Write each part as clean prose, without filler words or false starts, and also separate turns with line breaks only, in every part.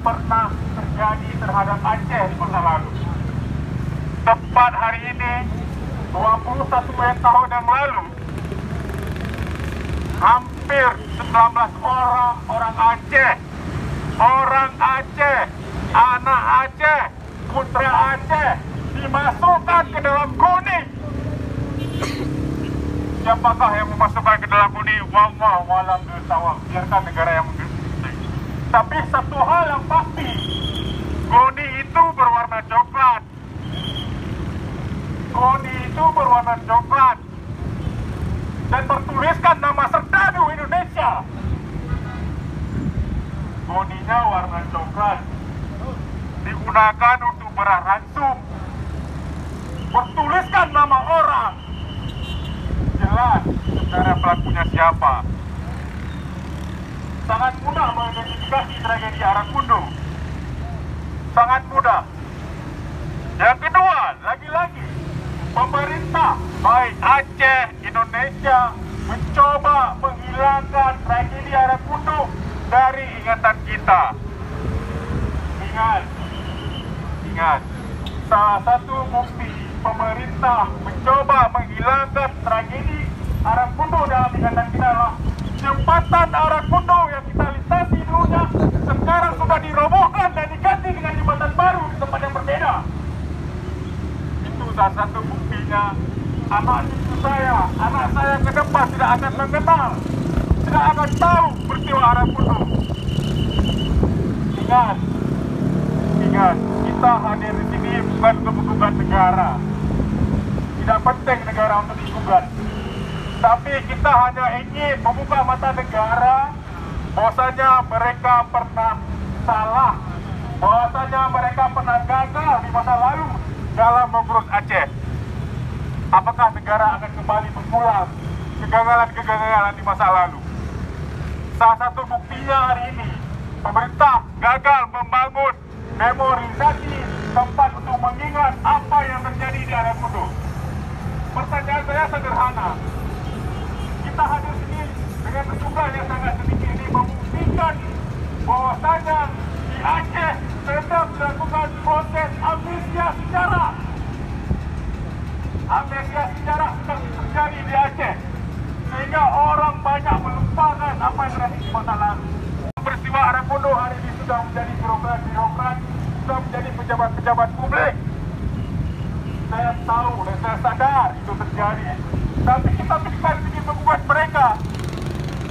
pernah terjadi terhadap Aceh di masa lalu. Tepat hari ini, 21 tahun yang lalu, hampir 19 orang Aceh, anak Aceh, putra Aceh dimasukkan ke dalam KONI. Siapakah yang memasukkan ke dalam KONI? Wallah walam bersawab, biarkan negara yang mengikuti. Tapi satu hal yang pasti, KONI itu berwarna coklat. KONI itu berwarna coklat dan bertuliskan nama Serdadu Indonesia. KONI-nya warna coklat, digunakan untuk beras ransum, bertuliskan nama orang. Jelas sebenarnya pelakunya siapa. Sangat mudah mengidentifikasi tragedi Arakundo. Sangat mudah. Yang kedua, lagi-lagi pemerintah baik Aceh, Indonesia mencoba menghilangkan tragedi Arakundo dari ingatan kita. Ingat, salah satu bukti pemerintah mencoba menghilangkan tragedi Arakundo dalam ingatan kita adalah jembatan Arakundo yang kita lintasi dulunya sekarang sudah dirobohkan dan diganti dengan jembatan baru di tempat yang berbeda. Itu salah satu buktinya. Anak saya ke depan tidak akan mengenal, tidak akan tahu peristiwa Arakundo. Ingat, kita hadir di sini bukan untuk menggugat negara. Tidak penting negara untuk digugat. Tapi kita hanya ingin membuka mata negara bahwasanya mereka pernah salah, bahwasanya mereka pernah gagal di masa lalu dalam mengurus Aceh. Apakah negara akan kembali mengulang kegagalan-kegagalan di masa lalu? Salah satu buktinya hari ini, pemerintah gagal membangun memorisasi tempat untuk mengingat apa yang terjadi di Arakundo. Pertanyaan saya sederhana. Kita hadir sini dengan jumlah yang sangat sedikit ini membuktikan bahwasanya di Aceh sedang dilakukan proses amnesia sejarah. Amnesia sejarah sedang terjadi di Aceh, sehingga orang banyak melupakan apa yang terjadi di masa lalu. Peristiwa Arakundo hari ini sudah menjadi birokrat, sudah menjadi pejabat-pejabat publik. Saya tahu dan saya sadar itu terjadi. Tapi kita bukan ingin membuat mereka.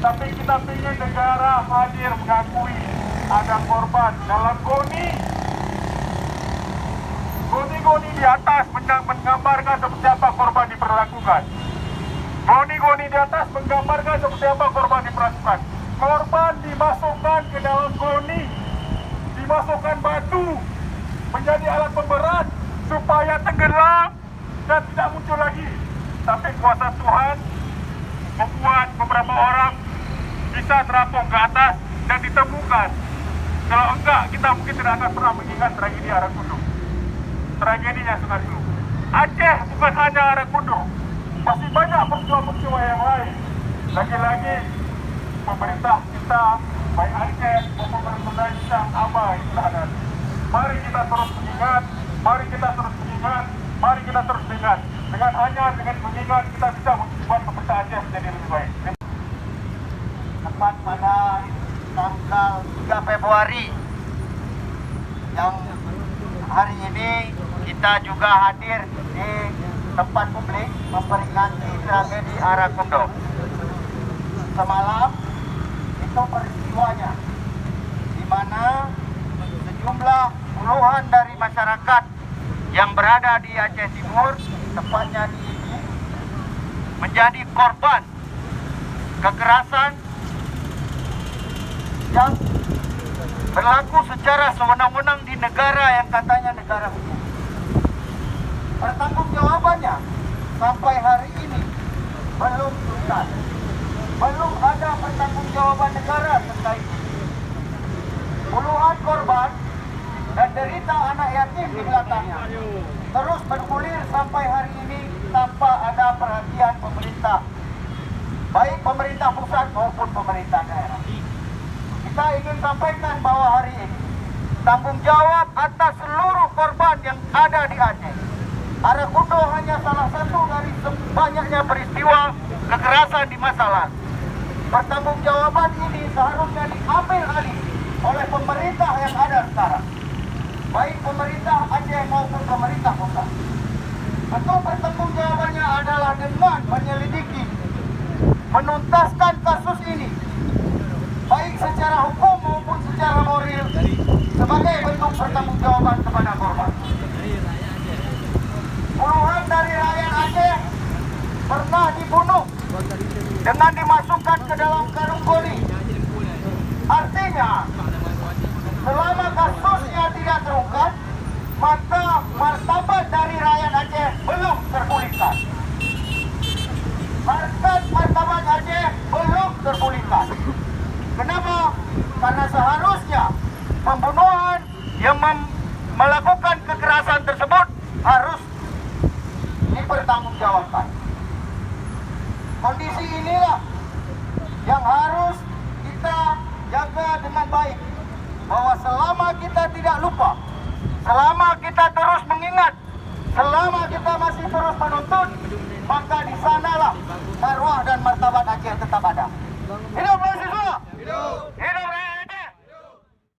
Tapi kita ingin negara hadir mengakui ada korban dalam KONI. KONI di atas menggambarkan seperti apa korban diperlakukan. KONI di atas menggambarkan seperti apa korban diperlakukan. Korban dimasukkan ke dalam KONI, dimasukkan batu menjadi alat pemberat supaya tenggelam dan tidak muncul lagi. Tapi kuasa Tuhan membuat beberapa orang bisa terapung ke atas dan ditemukan. Kalau enggak, kita mungkin tidak akan pernah mengingat tragedi Arakundo. Tragedinya sangat dulu. Aceh bukan hanya Arakundo, masih banyak peristiwa-peristiwa yang lain. Lagi-lagi pemerintah kita, baik Aceh maupun pemerintah abai terhadap. Mari kita terus mengingat, mari kita terus ingat. Dengan mengingat kita bisa membuat pemerintah Aceh menjadi lebih baik.
Tepat pada tanggal 3 Februari yang hari ini kita juga hadir di tempat publik memperingati tragedi Arakundo. Semalam itu peristiwanya, di mana sejumlah puluhan dari masyarakat yang berada di Aceh Timur, tepatnya di ini, menjadi korban kekerasan yang berlaku secara sewenang-wenang di negara yang katanya negara hukum. Pertanggungjawabannya sampai hari ini belum tuntas. Belum ada pertanggungjawaban negara terkait ini. Puluhan korban dan derita anak yatim di belakangnya terus bergulir sampai hari ini tanpa ada perhatian pemerintah, baik pemerintah pusat maupun pemerintah daerah. Kita ingin sampaikan bahwa hari ini bertanggung jawab atas seluruh korban yang ada di Aceh. Arakundo hanya salah satu dari banyaknya peristiwa kekerasan di masa lalu. Pertanggungjawaban ini seharusnya diambil alih oleh pemerintah yang ada sekarang, baik pemerintah Aceh maupun pemerintah kota. Bentuk pertanggungjawabannya adalah dengan menyelidiki, menuntaskan kasus ini, baik secara hukum maupun secara moral, sebagai bentuk pertanggungjawaban kepada korban. Puluhan dari rakyat Aceh pernah dibunuh dengan dimasukkan ke dalam karung goni. Artinya, selama kasusnya tidak terungkap, maka martabat dari rakyat Aceh belum terpulihkan. Martabat Aceh belum terpulihkan. Kenapa? Karena seharusnya pembunuhan yang melakukan kekerasan tersebut harus dipertanggungjawabkan. Kondisi inilah yang harus kita jaga dengan baik, bahwa selama kita tidak lupa, selama kita terus mengingat, selama kita masih terus menuntut, maka di sanalah marwah dan martabat Aceh tetap ada. Hidup mahasiswa! Hidup!